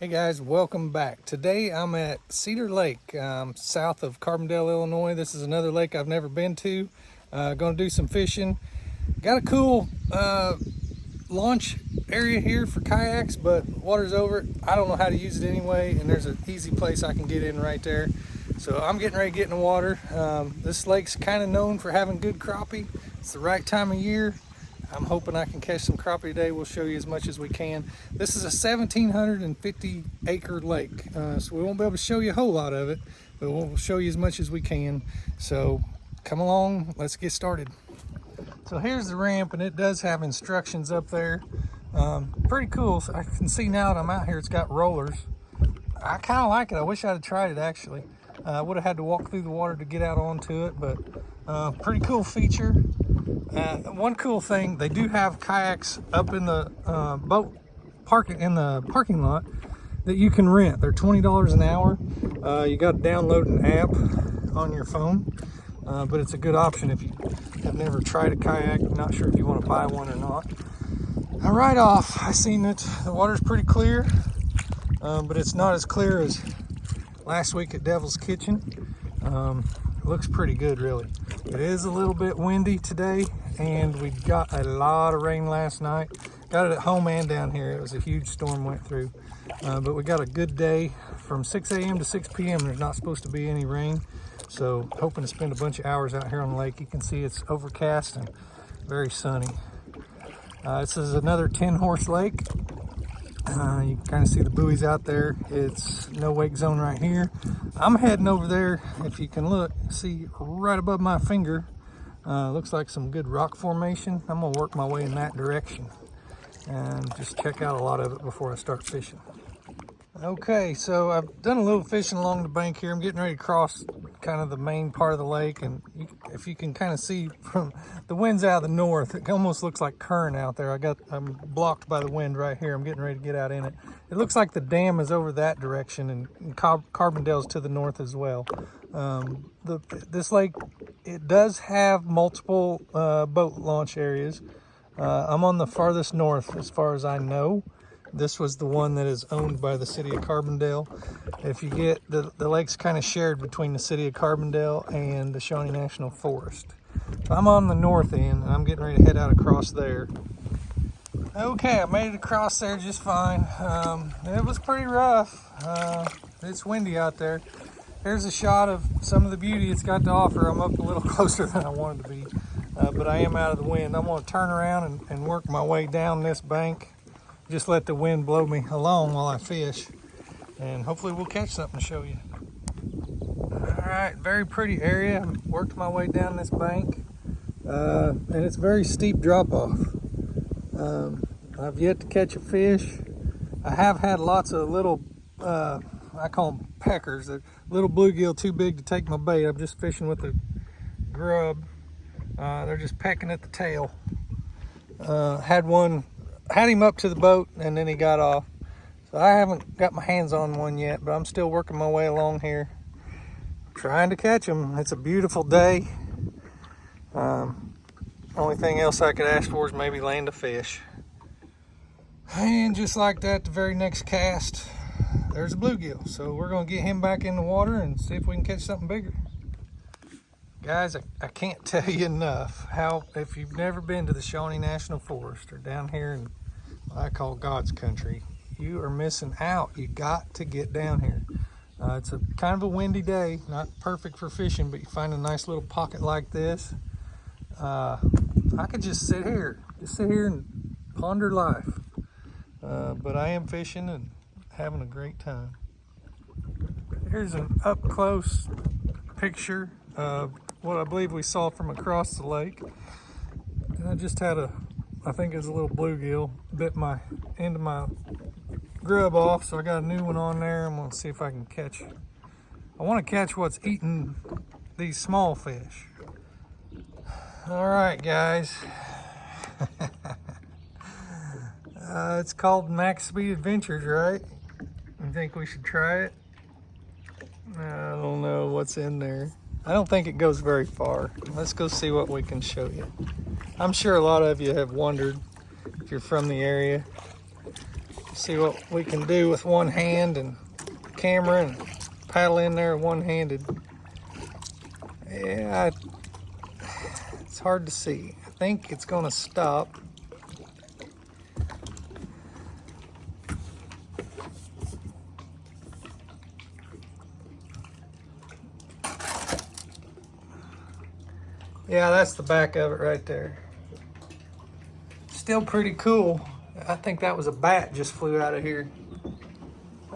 Hey guys, welcome back. Today I'm at Cedar Lake, south of Carbondale, Illinois. This is another lake I've never been to. Gonna do some fishing. Got a cool launch area here for kayaks, but water's over it. I don't know how to use it anyway, and there's an easy place I can get in right there. So I'm getting ready to get in the water. This lake's kind of known for having good crappie. It's the right time of year. I'm hoping I can catch some crappie today. We'll show you as much as we can. This is a 1,750 acre lake, so we won't be able to show you a whole lot of it, but we'll show you as much as we can. So come along, let's get started. So here's the ramp, and it does have instructions up there. Pretty cool. So I can see now that I'm out here, it's got rollers. I kind of like it. I wish I'd have tried it actually. I would have had to walk through the water to get out onto it, but pretty cool feature. One cool thing, they do have kayaks up in the parking lot that you can rent. They're $20 an hour. You got to download an app on your phone, but it's a good option if you have never tried a kayak. I'm not sure if you want to buy one or not. Now, right off, I seen that the water's pretty clear, but it's not as clear as last week at Devil's Kitchen. It looks pretty good, really. It is a little bit windy today, and we got a lot of rain last night. Got it at home and down here. It was a huge storm went through, but we got a good day from 6 a.m. to 6 p.m. There's not supposed to be any rain, so hoping to spend a bunch of hours out here on the lake. You can see it's overcast and very sunny. This is another 10-horse lake. You can kind of see the buoys out there. It's no wake zone right here. I'm heading over there. If you can look, see right above my finger, looks like some good rock formation. I'm gonna work my way in that direction and just check out a lot of it before I start fishing. Okay, so I've done a little fishing along the bank here. I'm getting ready to cross kind of the main part of the lake, and if you can kind of see from the wind's out of the north, it almost looks like current out there. I'm blocked by the wind right here. I'm getting ready to get out in it. It looks like the dam is over that direction, and Carbondale's to the north as well. This lake, it does have multiple boat launch areas. I'm on the farthest north as far as I know. This was the one that is owned by the city of Carbondale. If you get, the lake's kind of shared between the city of Carbondale and the Shawnee National Forest. So I'm on the north end, and I'm getting ready to head out across there. Okay, I made it across there just fine. It was pretty rough. It's windy out there. Here's a shot of some of the beauty it's got to offer. I'm up a little closer than I wanted to be, but I am out of the wind. I'm going to turn around and work my way down this bank. Just let the wind blow me along while I fish, and hopefully we'll catch something to show you. All right, very pretty area. I worked my way down this bank, and it's very steep drop off. I've yet to catch a fish. I have had lots of little, I call them peckers, they're little bluegill too big to take my bait. I'm just fishing with a grub. They're just pecking at the tail. Had him up to the boat, and then he got off. So I haven't got my hands on one yet, but I'm still working my way along here, trying to catch them. It's a beautiful day. Only thing else I could ask for is maybe land a fish. And just like that, the very next cast, there's a bluegill. So we're gonna get him back in the water and see if we can catch something bigger. Guys, I can't tell you enough how, if you've never been to the Shawnee National Forest or down here in what I call God's country, you are missing out. You got to get down here. It's a kind of a windy day, not perfect for fishing, but you find a nice little pocket like this. I could just sit here and ponder life. But I am fishing and having a great time. Here's an up close picture of what I believe we saw from across the lake. And I just had I think it was a little bluegill, bit my end of my grub off, so I got a new one on there. I'm gonna see if I can catch. I want to catch what's eating these small fish. All right, guys. It's called Max Speed Adventures, right? You think we should try it? I don't know what's in there. I don't think it goes very far. Let's go see what we can show you. I'm sure a lot of you have wondered if you're from the area. See what we can do with one hand and camera and paddle in there one-handed. Yeah, it's hard to see. I think it's gonna stop. Yeah, that's the back of it right there. Still pretty cool. I think that was a bat just flew out of here,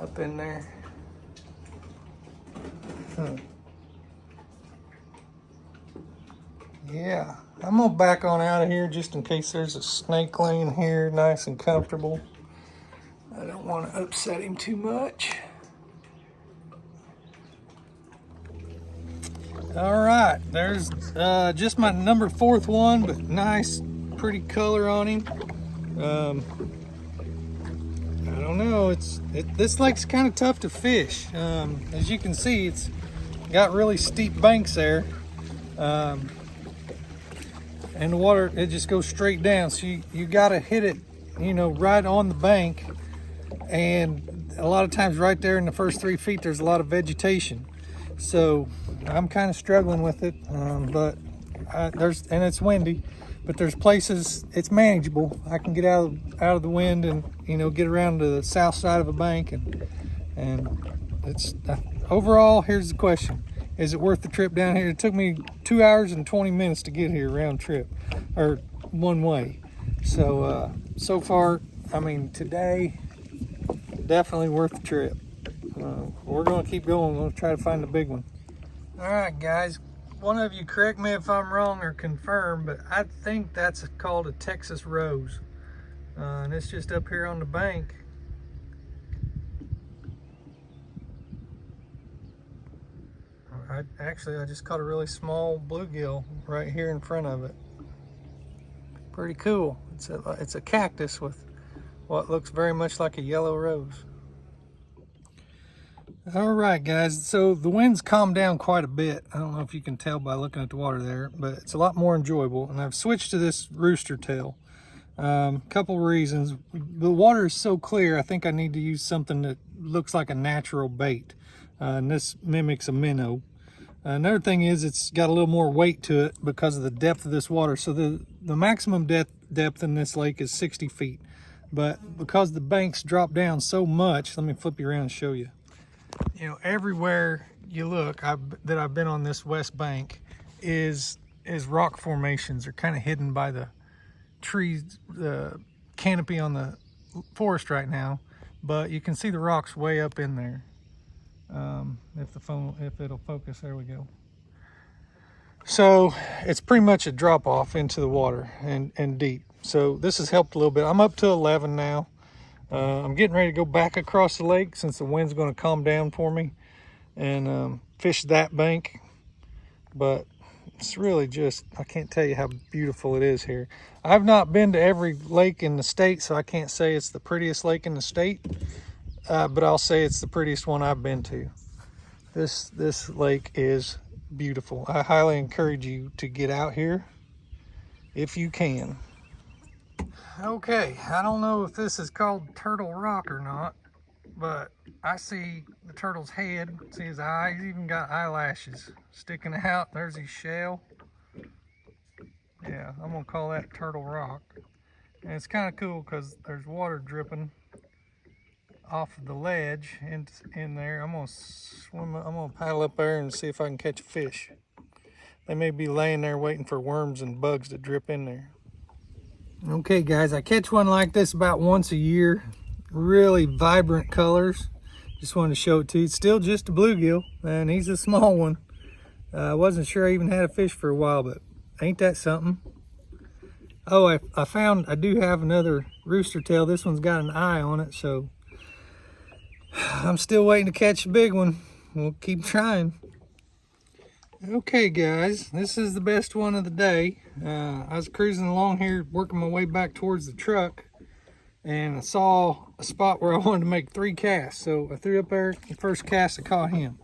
up in there. Yeah, I'm gonna back on out of here just in case there's a snake laying here, nice and comfortable. I don't want to upset him too much. All right, there's just my number 4th one, but nice, pretty color on him. I don't know, this lake's kind of tough to fish. As you can see, it's got really steep banks there. And the water, it just goes straight down. So you gotta hit it, you know, right on the bank. And a lot of times right there in the first 3 feet, there's a lot of vegetation. So I'm kind of struggling with it, but and it's windy, but there's places it's manageable. I can get out of the wind and, you know, get around to the south side of a bank, and it's overall. Here's the question: is it worth the trip down here? It took me 2 hours and 20 minutes to get here round trip, or one way. So so far, I mean, today definitely worth the trip. We're going to keep going. We're going to try to find the big one. All right, guys. One of you correct me if I'm wrong or confirm, but I think that's called a Texas rose. And it's just up here on the bank. I just caught a really small bluegill right here in front of it. Pretty cool. It's a cactus with what looks very much like a yellow rose. All right, guys, so the wind's calmed down quite a bit. I don't know if you can tell by looking at the water there, but it's a lot more enjoyable. And I've switched to this rooster tail. Couple reasons. The water is so clear, I think I need to use something that looks like a natural bait. And this mimics a minnow. Another thing is it's got a little more weight to it because of the depth of this water. So the maximum depth in this lake is 60 feet. But because the banks drop down so much, let me flip you around and show you. You know, everywhere you look that I've been on this west bank is rock formations. They're kind of hidden by the trees, the canopy on the forest right now, but you can see the rocks way up in there. If it'll focus, there we go. So it's pretty much a drop off into the water and deep. So this has helped a little bit. I'm up to 11 now. I'm getting ready to go back across the lake since the wind's going to calm down for me and fish that bank. But it's really just, I can't tell you how beautiful it is here. I've not been to every lake in the state, so I can't say it's the prettiest lake in the state, but I'll say it's the prettiest one I've been to. This lake is beautiful. I highly encourage you to get out here if you can. Okay, I don't know if this is called Turtle Rock or not, but I see the turtle's head, see his eyes, he's even got eyelashes sticking out. There's his shell. Yeah, I'm gonna call that Turtle Rock. And it's kind of cool because there's water dripping off of the ledge in there. I'm gonna paddle up there and see if I can catch a fish. They may be laying there waiting for worms and bugs to drip in there. Okay, guys, I catch one like this about once a year. Really vibrant colors. Just wanted to show it to you. It's still just a bluegill, and he's a small one. I wasn't sure I even had a fish for a while, but ain't that something? Oh, I do have another rooster tail. This one's got an eye on it, so I'm still waiting to catch a big one. We'll keep trying. Okay, guys, this is the best one of the day. I was cruising along here, working my way back towards the truck, and I saw a spot where I wanted to make 3 casts. So I threw up there, the first cast I caught him.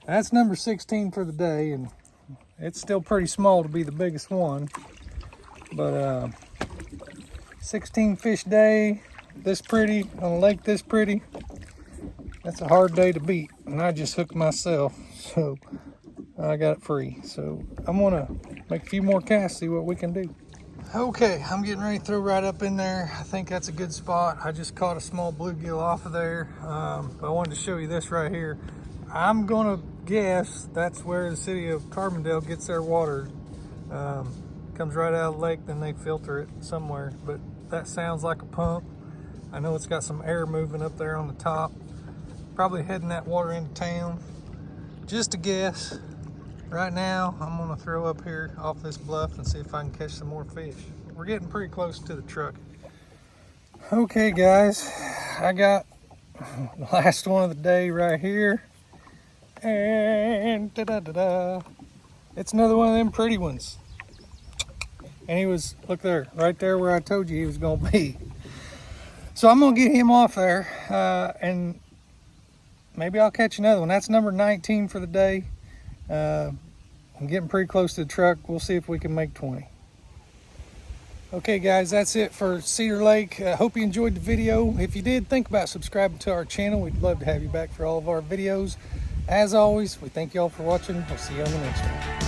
That's number 16 for the day, and it's still pretty small to be the biggest one. But 16 fish day, this pretty, on a lake this pretty, that's a hard day to beat. And I just hooked myself, so I got it free. So I'm gonna make a few more casts, see what we can do. Okay, I'm getting ready to throw right up in there. I think that's a good spot. I just caught a small bluegill off of there. But I wanted to show you this right here. I'm gonna guess that's where the city of Carbondale gets their water. Comes right out of the lake, then they filter it somewhere. But that sounds like a pump. I know it's got some air moving up there on the top. Probably heading that water into town. Just a guess. Right now, I'm gonna throw up here off this bluff and see if I can catch some more fish. We're getting pretty close to the truck. Okay guys, I got the last one of the day right here. And da-da-da-da. It's another one of them pretty ones. And he was, look there, right there where I told you he was gonna be. So I'm gonna get him off there and maybe I'll catch another one. That's number 19 for the day. I'm getting pretty close to the truck. We'll see if we can make 20. Okay guys, that's it for Cedar Lake. Hope you enjoyed the video. If you did, think about subscribing to our channel. We'd love to have you back for all of our videos. As always, we thank you all for watching. We'll see you on the next one.